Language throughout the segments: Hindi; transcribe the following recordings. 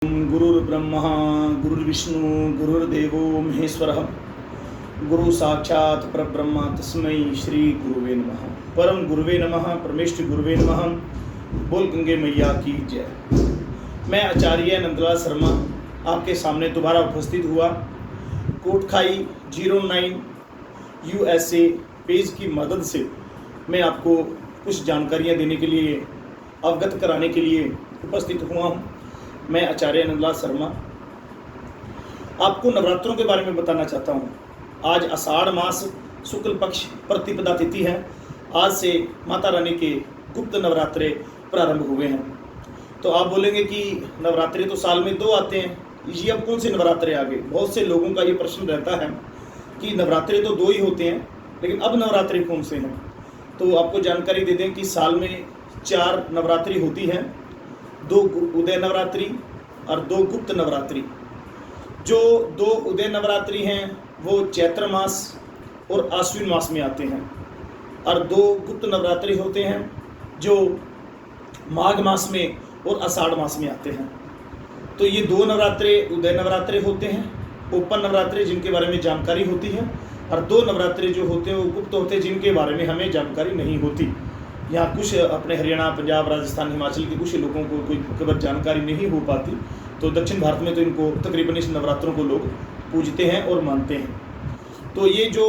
गुरुर्ब्रह्मा गुरुर्विष्णु गुरुर्देवो महेश्वरः गुरु साक्षात् परब्रह्म तस्मै श्री गुरुवे नमः। परम गुरुवे नमः, परमेष्ठ गुरुवे नमः। बोल गंगे मैया की जय। मैं आचार्य नंदलाल शर्मा आपके सामने दोबारा उपस्थित हुआ। कोटखाई 09 USA पेज की मदद से मैं आपको कुछ जानकारियाँ देने के लिए, अवगत कराने के लिए उपस्थित हुआ हूँ। मैं आचार्य नंदलाल शर्मा आपको नवरात्रों के बारे में बताना चाहता हूँ। आज आषाढ़ मास शुक्ल पक्ष प्रतिपदा तिथि है। आज से माता रानी के गुप्त नवरात्रे प्रारंभ हुए हैं। तो आप बोलेंगे कि नवरात्रे तो साल में 2 आते हैं, ये अब कौन से नवरात्रे आ गए। बहुत से लोगों का ये प्रश्न रहता है कि नवरात्रे तो 2 ही होते हैं, लेकिन अब नवरात्रे कौन से हैं। तो आपको जानकारी दे दें कि साल में 4 नवरात्रि होती हैं, 2 उदय नवरात्रि और 2 गुप्त नवरात्रि। जो 2 उदय नवरात्रि हैं वो चैत्र मास और आश्विन मास में आते हैं, और 2 गुप्त नवरात्रि होते हैं जो माघ मास में और आषाढ़ मास में आते हैं। तो ये 2 नवरात्रे उदय नवरात्रे होते हैं, ओपन नवरात्रे जिनके बारे में जानकारी होती है, और 2 नवरात्रे जो होते हैं वो गुप्त होते हैं जिनके बारे में हमें जानकारी नहीं होती। यहाँ कुछ अपने हरियाणा, पंजाब, राजस्थान, हिमाचल के कुछ लोगों को कोई खबर जानकारी नहीं हो पाती, तो दक्षिण भारत में तो इनको तकरीबन इस नवरात्रों को लोग पूजते हैं और मानते हैं। तो ये जो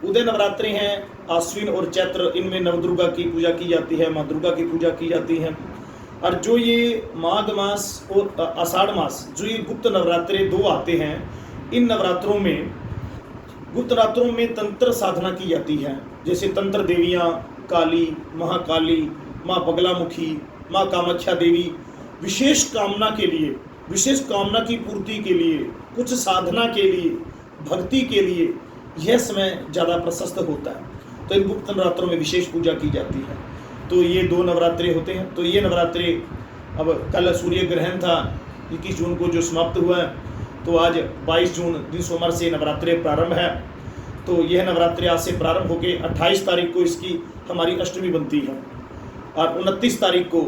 उदय नवरात्रि हैं, आश्विन और चैत्र, इनमें नवदुर्गा की पूजा की जाती है, माँ दुर्गा की पूजा की जाती है। और जो ये माघ मास और आषाढ़ मास, जो ये गुप्त नवरात्रे 2 आते हैं, इन नवरात्रों में, गुप्त नवरात्रों में तंत्र साधना की जाती है। जैसे तंत्र देवियाँ काली, महाकाली, माँ बगलामुखी, माँ कामाख्या देवी विशेष कामना के लिए, विशेष कामना की पूर्ति के लिए, कुछ साधना के लिए, भक्ति के लिए यह समय ज़्यादा प्रशस्त होता है। तो इन गुप्त नवरात्रों में विशेष पूजा की जाती है। तो ये 2 नवरात्रे होते हैं। तो ये नवरात्रे, अब कल सूर्य ग्रहण था 21 जून को जो समाप्त हुआ है, तो आज 22 जून दिन सोमवार से नवरात्रे प्रारंभ है। तो यह नवरात्रि आज से प्रारंभ होकर 28 तारीख को इसकी हमारी अष्टमी बनती है, और 29 तारीख को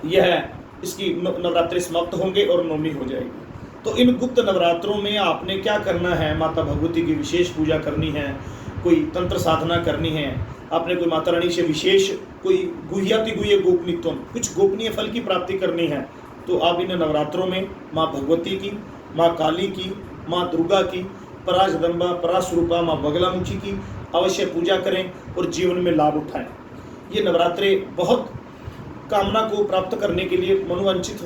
यह इसकी नवरात्रि समाप्त होंगे और नवमी हो जाएगी। तो इन गुप्त नवरात्रों में आपने क्या करना है, माता भगवती की विशेष पूजा करनी है, कोई तंत्र साधना करनी है, आपने कोई माता रानी से विशेष कोई गुह्याति गुह्य गोपनीयत्व, कुछ गोपनीय फल की प्राप्ति करनी है, तो आप इन नवरात्रों में माँ भगवती की, माँ काली की, माँ दुर्गा की, पराजगदंबा, परास्वरूपा, माँ बगलामुखी की अवश्य पूजा करें और जीवन में लाभ उठाएं। ये नवरात्रे बहुत कामना को प्राप्त करने के लिए, मनोवांछित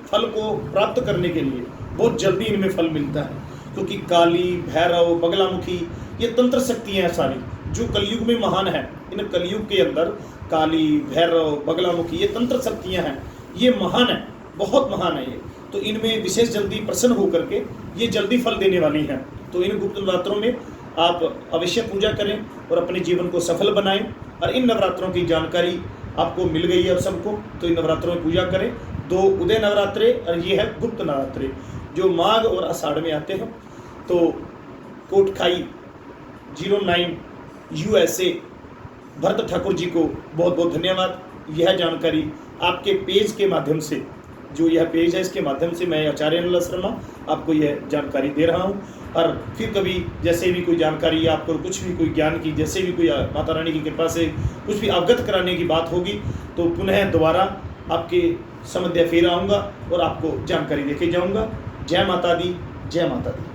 फल को प्राप्त करने के लिए बहुत जल्दी इनमें फल मिलता है, क्योंकि काली, भैरव, बगलामुखी ये तंत्र शक्तियाँ हैं सारी, जो कलयुग में महान है। इन कलयुग के अंदर काली, भैरव, बगलामुखी ये तंत्र शक्तियाँ हैं, ये महान है, बहुत महान है ये। तो इनमें विशेष जल्दी प्रसन्न होकर के ये जल्दी फल देने वाली हैं। तो इन गुप्त नवरात्रों में आप अवश्य पूजा करें और अपने जीवन को सफल बनाएं। और इन नवरात्रों की जानकारी आपको मिल गई है अब सबको, तो इन नवरात्रों में पूजा करें। 2 उदय नवरात्रे और ये है गुप्त नवरात्रे जो माघ और आषाढ़ में आते हैं। तो कोटखाई 09 USA भरत ठाकुर जी को बहुत बहुत धन्यवाद। यह जानकारी आपके पेज के माध्यम से, जो यह पेज है इसके माध्यम से मैं आचार्य नंदलाल शर्मा आपको यह जानकारी दे रहा हूँ। और फिर कभी जैसे भी कोई जानकारी, आपको कुछ भी कोई ज्ञान की, जैसे भी कोई माता रानी की कृपा से कुछ भी अवगत कराने की बात होगी, तो पुनः दोबारा आपके समध्य फिर आऊँगा और आपको जानकारी देके जाऊँगा। जय माता दी, जय माता दी।